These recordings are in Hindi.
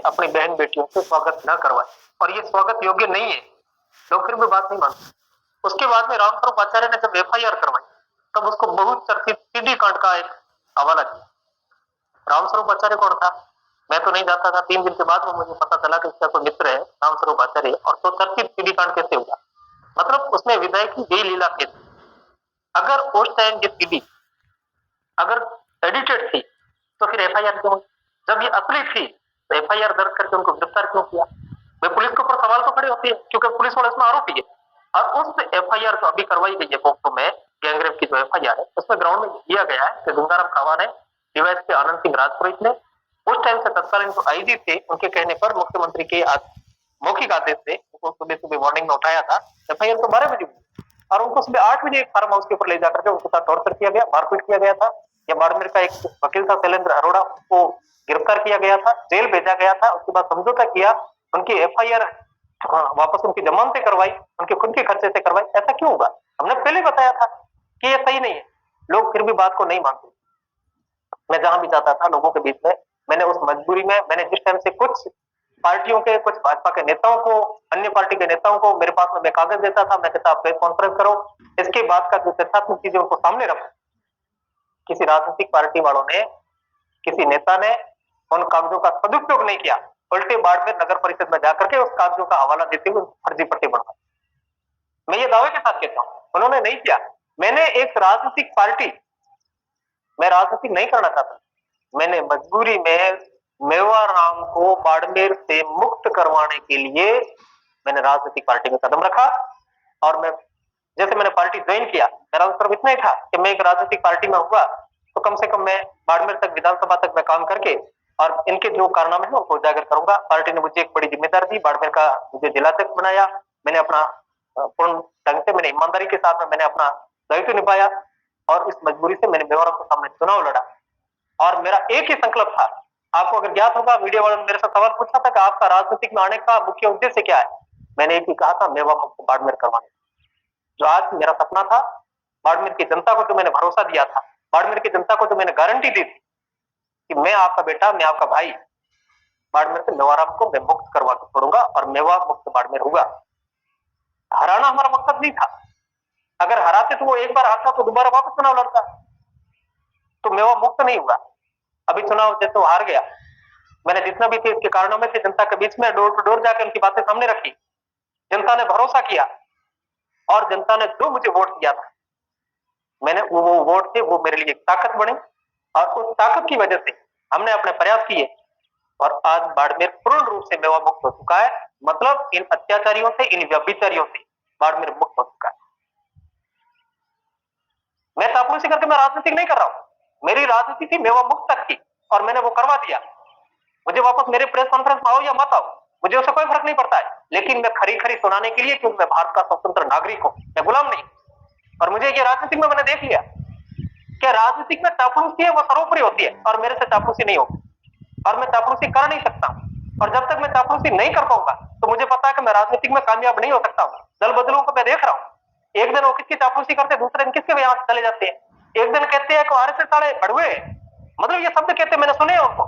अपनी बहन बेटियों से स्वागत न करवाए, और ये स्वागत योग्य नहीं है। लोग फिर भी बात नहीं मानते। उसके बाद में रामस्वरूप आचार्य ने जब एफआईआर करवाई, तब उसको बहुत चर्चित सीडी कांड का एक हवाला दिया। रामस्वरूप आचार्य कौन था? मैं तो नहीं जानता था। 3 दिन के बाद में मुझे पता चला कि इसका कोई मित्र है रामस्वरूप आचार्य। और तो चर्चित सीडी कांड कैसे हुआ? मतलब उसने विधायक की यही लीला की। अगर उस टाइम ये सीडी अगर एडिटेड थी तो फिर एफआईआर क्यों? जब ये असली थी तो एफआईआर दर्ज करके उनको गिरफ्तार क्यों किया? वे पुलिस के ऊपर सवाल तो खड़े होते हैं, क्योंकि पुलिस वाले इसमें आरोपी है। और उस एफआईआर को अभी करवाई गई है पोक्सो में, गैंगरेप की जो एफआईआर है, उसमें ग्राउंड में दिया गया है कि गंगाराम खावा ने, डीवाईएसपी आनंद सिंह राजपुरोहित ने, उस टाइम से तत्कालीन जो आईजी थे उनके कहने पर मुख्यमंत्री के मौखिक आदेश से उनको सुबह सुबह वार्निंग में उठाया था। एफआईआर तो 12 बजे हुई और उनको सुबह 8 बजे एक फार्म हाउस के ऊपर ले जाकर के उनके साथ टॉर्चर किया गया, मारपीट किया गया था। या बाड़मेर का एक वकील था शैलेंद्र अरोड़ा, उसको गिरफ्तार किया गया था, जेल भेजा गया था। उसके बाद समझौता किया, उनकी एफआईआर वापस उनकी जमानतें करवाई, उनके खुद के खर्चे से करवाई। ऐसा क्यों होगा? हमने पहले बताया था कि ये सही नहीं है। लोग फिर भी बात को नहीं मानते। मैं जहां भी जाता था लोगों के बीच में, मैंने उस मजबूरी में, मैंने जिस टाइम से कुछ पार्टियों के, कुछ भाजपा के नेताओं को, अन्य पार्टी के नेताओं को मेरे पास में मैं कागज देता था, मैं कहता आप प्रेस कॉन्फ्रेंस करो, इसके बाद का जो तथ्यात्मक चीजें उनको सामने रखो। किसी राजनीतिक पार्टी वालों ने, किसी नेता ने उन कागजों का सदुपयोग नहीं किया। उल्टे बाड़मेर नगर परिषद में जाकर के उस कागजों का हवाला देते हुए फर्जी पट्टे बनवाए। मैं ये दावे के साथ कहता हूं, उन्होंने नहीं किया। मैंने एक राजनीतिक पार्टी, मैं राजनीति नहीं करना चाहता, मैंने मजबूरी में मेवाराम को बाड़मेर से मुक्त करवाने के लिए मैंने राजनीतिक पार्टी में कदम रखा। और मैं जैसे मैंने पार्टी ज्वाइन किया, मेरा उत्तर इतना ही था कि मैं एक राजनीतिक पार्टी में हुआ तो कम से कम मैं बाड़मेर तक, विधानसभा तक मैं काम करके और इनके जो कारनामे हैं उनको उजागर करूंगा। पार्टी ने मुझे एक बड़ी जिम्मेदारी दी, बाड़मेर का मुझे जिलाध्यक्ष बनाया। मैंने अपना पूर्ण ढंग से, मैंने ईमानदारी के साथ में मैंने अपना दायित्व निभाया और इस मजबूरी से मैंने मेवाराम के सामने चुनाव लड़ा। और मेरा एक ही संकल्प था, आपको अगर ज्ञात होगा, मीडिया वालों ने मेरे से सवाल पूछा था कि आपका राजनीतिक में आने का मुख्य उद्देश्य क्या है? मैंने एक ही कहा था, मेवा मुक्त बाड़मेर करवाने। जो आज मेरा सपना था, बाड़मेर की जनता को जो मैंने भरोसा दिया था, बाड़मेर की जनता को जो मैंने गारंटी दी थी कि मैं आपका बेटा, मैं आपका भाई, बाड़मेर से मेवाराम को मैं मुक्त करवा के छोड़ूंगा और मेवा मुक्त बाड़मेर होगा। हराना हमारा मकसद नहीं था। अगर हराते तो वो एक बार हारता तो दोबारा वापस चुनाव लड़ता, तो मेवा मुक्त नहीं हुआ। अभी चुनाव जैसे वो हार गया, मैंने जितना भी थे इसके कारणों में थे, जनता के बीच में डोर टू डोर जाकर उनकी बातें सामने रखी। जनता ने भरोसा किया और जनता ने जो मुझे वोट दिया था, मैंने वो वोट थे, वो मेरे लिए एक ताकत बने और उस ताकत की वजह से हमने अपने प्रयास किए और आज बाड़मेर पूर्ण रूप से मेवा मुक्त हो चुका है। मतलब इन अत्याचारियों से, इन व्यभिचारियों से बाड़मेर मुक्त हो चुका है। मैं चापलूसी करके मैं राजनीति नहीं कर रहा हूं, मेरी राजनीति थी मेवा मुक्त तक की और मैंने वो करवा दिया। मुझे वापस मेरे प्रेस कॉन्फ्रेंस में आओ या मत आओ, मुझे उससे कोई फर्क नहीं पड़ता है, लेकिन मैं खरी खरी सुनाने के लिए, क्योंकि मैं भारत का स्वतंत्र नागरिक हूं, मैं गुलाम नहीं। और मुझे ये राजनीतिक में मैंने देख लिया कि राजनीतिक में चापलूसी है वो सर्वोपरि होती है और मेरे से चापलूसी नहीं होगी और मैं चापलूसी कर नहीं सकता। और जब तक मैं चापलूसी नहीं कर पाऊंगा तो मुझे पता है कि मैं राजनीतिक में कामयाब नहीं हो सकता हूं। दल बदलों को मैं देख रहा हूं, एक दिन वो किसकी चापलूसी करते, दूसरे दिन किसके यहां चले जाते हैं। एक दिन कहते हैं कि आरएसएस वाले भड़वे, मतलब ये शब्द कहते, मैंने सुने उनको,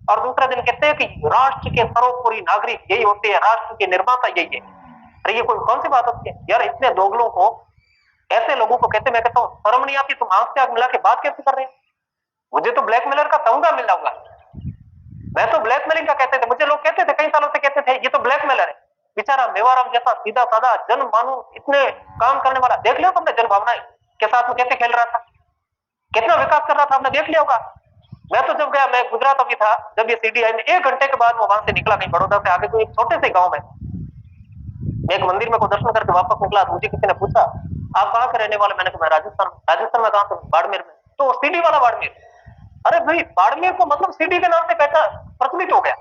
और दूसरा दिन कहते हैं कि राष्ट्र के सर्वोपरि नागरिक यही होते हैं, राष्ट्र के निर्माता यही है। अरे ये कोई कौन सी बात होती है यार? इतने दोगलों को, ऐसे लोगों को कहते, मैं कहता हूँ शर्म नहीं आती? तुम आंख से आंख मिला के बात कैसे कर रहे हैं? मुझे तो ब्लैकमेलर का तंगा मिला हुआ, मैं तो ब्लैकमेलिंग का कहते थे, मुझे लोग कहते थे, कई सालों से कहते थे ये तो ब्लैकमेलर है। बेचारा मेवाराम जैसा सीधा साधा जन मानू, इतने काम करने वाला, देख लिया तुमने जन भावनाएं के साथ में कैसे खेल रहा था, कितना विकास कर रहा था, आपने देख लिया होगा। मैं तो जब गया, मैं गुजरात अभी था, जब ये सीडीआई में 1 घंटे के बाद वो वहां से निकला, नहीं बड़ौदा से आगे कोई एक छोटे से गांव में, मैं एक मंदिर में को दर्शन करके वापस निकला, मुझे किसी ने पूछा आप कहाँ के रहने वाले? मैंने कहा मैं राजस्थान। राजस्थान में कहां से? बाड़मेर में। तो सीडी वाला बाड़मेर। अरे भाई, बाड़मेर को मतलब सीडी के नाम से प्रचलित हो गया।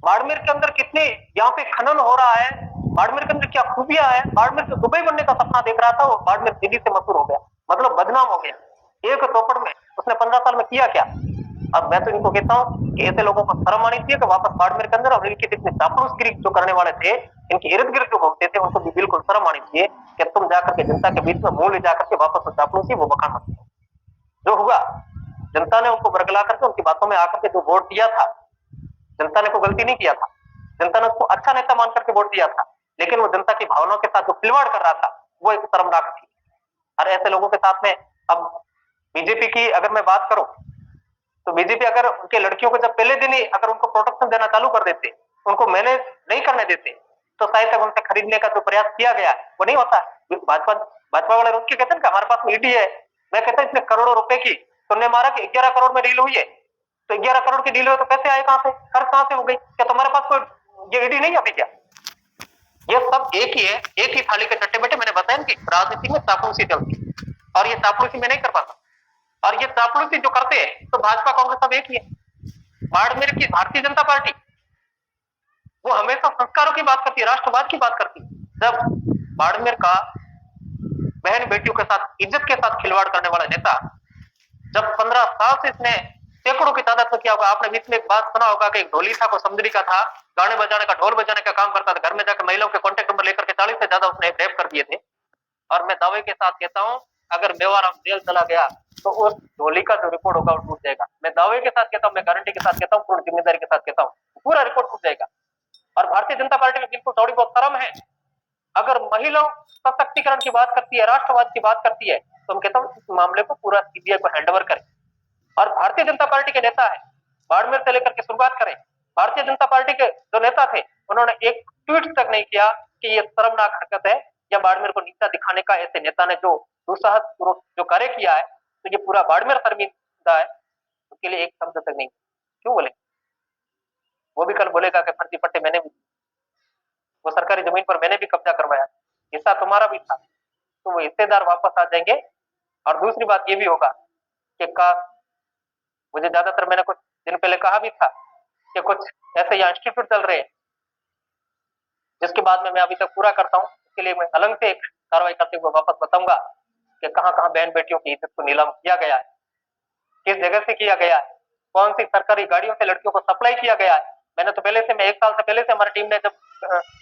बाड़मेर के अंदर कितने यहाँ पे खनन हो रहा है, बाड़मेर के अंदर क्या खूबियां है, बाड़मेर से दुबई बनने का सपना देख रहा था, वो बाड़मेर सीडी से मशहूर हो गया, मतलब बदनाम हो गया। एक चौपड़ में उसने 15 साल में किया क्या? अब मैं तो इनको कहता हूँ कि ऐसे लोगों को शर्म आनी चाहिए कि वापस बाड़मेर के अंदर, और इनकी जितनी चापलूसगिरी जो करने वाले थे, इनके इर्द गिर्द जो घूमते थे, उनको भी बिल्कुल शर्म आनी चाहिए कि तुम जाकर के जनता के बीच में मुंह ले जाकर के वापस वो चापलूसी वो बखान मत करो। जो हुआ, जनता ने उनको बरगला करके उनकी बातों में आकर के जो वोट दिया था, जनता ने कोई गलती नहीं किया था, जनता ने उसको अच्छा नेता मान करके वोट दिया था, लेकिन वो जनता की भावनाओं के साथ जो खिलवाड़ कर रहा था वो एक शर्मनाक थी। और ऐसे लोगों के साथ में अब बीजेपी की अगर मैं बात करूं, तो बीजेपी अगर उनके लड़कियों को जब पहले दिन ही अगर उनको प्रोटेक्शन देना चालू कर देते, उनको मैनेज नहीं करने देते, तो शायद तक उनसे खरीदने का जो प्रयास किया गया वो नहीं होता। भाजपा भाजपा वाले रोज के कहते हैं कि हमारे पास में ईडी है, मैं कहता हूं इतने करोड़ों रुपए की तुमने मारा कि 11 करोड़ में डील हुई है, तो 11 करोड़ की डील हुई तो पैसे आए कहां से, खर्च कहां से हो गई, क्या तुम्हारे पास कोई ये ईडी नहीं अभी क्या? ये सब एक ही है, एक ही थाली के चट्टे बैठे। मैंने बताया ना कि राजनीति में चापलूसी चलती है, और ये चापलूसी मैं नहीं कर पाता, और ये चापलूसी जो करते हैं तो भाजपा कांग्रेस सब एक ही है। बाड़मेर की भारतीय जनता पार्टी वो हमेशा संस्कारों की बात करती है, राष्ट्रवाद की बात करती है। जब बाड़मेर का बहन बेटियों के साथ इज्जत के साथ खिलवाड़ करने वाला नेता, जब 15 साल से इसने सैकड़ों की तादाद में किया होगा, आपने बीच में एक बात सुना होगा कि एक ढोली था, को समझरी का था, गाने बजाने का, ढोल बजाने का काम करता था, घर में जाकर महिलाओं के कॉन्टेक्ट नंबर लेकर के 40 से ज्यादा उसने रेप कर दिए थे। और मैं दावे के साथ कहता हूं, अगर मेवाराम जेल चला गया तो उस ढोली का जो रिपोर्ट होगा वो टूट जाएगा। मैं दावे के साथ कहता हूं, मैं गारंटी के साथ कहता हूं, पूर्ण जिम्मेदारी के साथ कहता हूं, पूरा रिपोर्ट टूट जाएगा। और भारतीय जनता पार्टी में बिल्कुल थोड़ी बहुत शर्म है, अगर महिलाओं सशक्तिकरण की बात करती है, राष्ट्रवाद की बात करती है, तो हम कहता हूं इस मामले को पूरा सीबीआई को हैंडओवर करें। और भारतीय जनता पार्टी के नेता है, बाड़मेर से लेकर के शुरुआत करें। भारतीय जनता पार्टी के जो नेता थे उन्होंने एक ट्वीट तक नहीं किया कि ये शर्मनाक हरकत है, या बाड़मेर को नीचा दिखाने का ऐसे नेता ने जो दुस्साहस जो कार्य किया है, तो ये पूरा बाड़मेर शर्मिंदा है, उसके लिए एक शब्द तक नहीं। क्यों बोले? वो भी कल बोलेगा कि फर्जी पट्टे मैंने भी, वो सरकारी जमीन पर मैंने भी कब्जा करवाया, हिस्सा तुम्हारा भी था, तो वो हिस्सेदार वापस आ जाएंगे। और दूसरी बात ये भी होगा कि मुझे ज्यादातर, मैंने कुछ दिन पहले कहा भी था कि कुछ ऐसे यहाँ इंस्टीट्यूट चल रहे हैं जिसके बाद में मैं अभी तक पूरा करता हूँ, इसके लिए मैं अलग से एक कार्रवाई करते हुए वापस बताऊंगा कि कहां कहां बहन बेटियों की इज्जत को नीलाम किया गया है, किस जगह से किया गया है, कौन सी सरकारी गाड़ियों से लड़कियों को सप्लाई किया गया है। मैंने तो पहले से, मैं 1 साल से पहले से हमारी टीम ने जब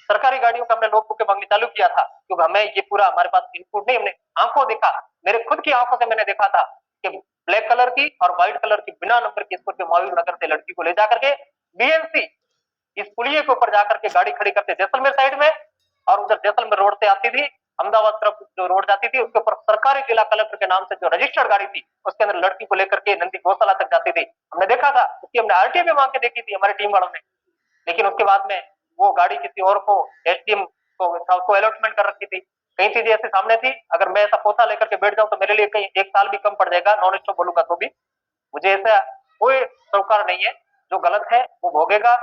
सरकारी गाड़ियों का हमने लोग के मांगनी चालू किया था, क्योंकि हमें ये पूरा, हमारे पास इनपुट नहीं, हमने आंखों देखा, मेरे खुद की आंखों से मैंने देखा था कि ब्लैक कलर की और व्हाइट कलर की बिना नंबर की स्कूटर महावीर नगर से लड़की को ले जाकर के बीएमसी इस पुलिये के ऊपर जाकर के गाड़ी खड़ी करते जैसलमेर साइड में, और उधर जैसलमेर रोड से आती थी, अहमदाबाद तरफ जो रोड जाती थी, उसके ऊपर सरकारी जिला कलेक्टर के नाम से जो रजिस्टर्ड गाड़ी थी, उसके अंदर लड़की को लेकर के नंदी गौशाला तक जाती थी। हमने देखा था, उसकी हमने आरटीए भी मांग के देखी थी हमारी टीम वालों ने, लेकिन उसके बाद में वो गाड़ी किसी और को, एसडीएम को अलॉटमेंट कर रखी थी। कई चीजें ऐसे सामने थी, अगर मैं ऐसा पोथा लेकर के बैठ जाऊं तो मेरे लिए कहीं 1 साल भी कम पड़ जाएगा, नॉन स्टॉप बोलूंगा तो भी। मुझे ऐसा कोई सरोकार नहीं है, जो गलत है वो भोगेगा।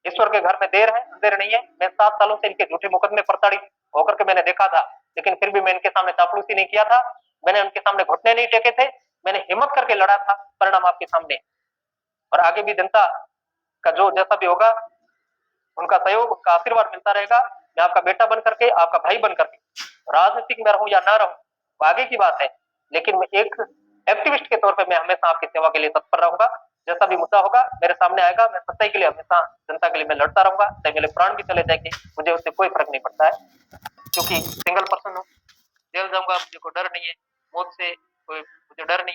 ईश्वर के घर में देर है, अंधेर नहीं है। मैं 7 सालों से इनके झूठे मुकदमे प्रताड़ित होकर के मैंने देखा था, लेकिन फिर भी मैं इनके सामने चापलूसी नहीं किया था, मैंने उनके सामने घुटने नहीं टेके थे, मैंने हिम्मत करके लड़ा था। परिणाम आपके सामने, और आगे भी जनता का जो जैसा भी होगा, उनका सहयोग, उनका आशीर्वाद मिलता रहेगा। मैं आपका बेटा बन करके, आपका भाई बन करके, राजनीतिक में रहूं या ना रहूं वो आगे की बात है, लेकिन मैं एक एक्टिविस्ट के तौर पे मैं हमेशा आपकी सेवा के लिए तत्पर रहूंगा। जैसा भी मुद्दा होगा मेरे सामने आएगा, मैं सच्चाई के लिए हमेशा, जनता के लिए मैं लड़ता रहूंगा, चाहे मेरे प्राण भी चले जाएंगे, मुझे उससे कोई फर्क नहीं पड़ता है, क्योंकि सिंगल पर्सन हूँ। जेल जाऊंगा, मुझे कोई डर नहीं है, मौत से कोई मुझे डर नहीं।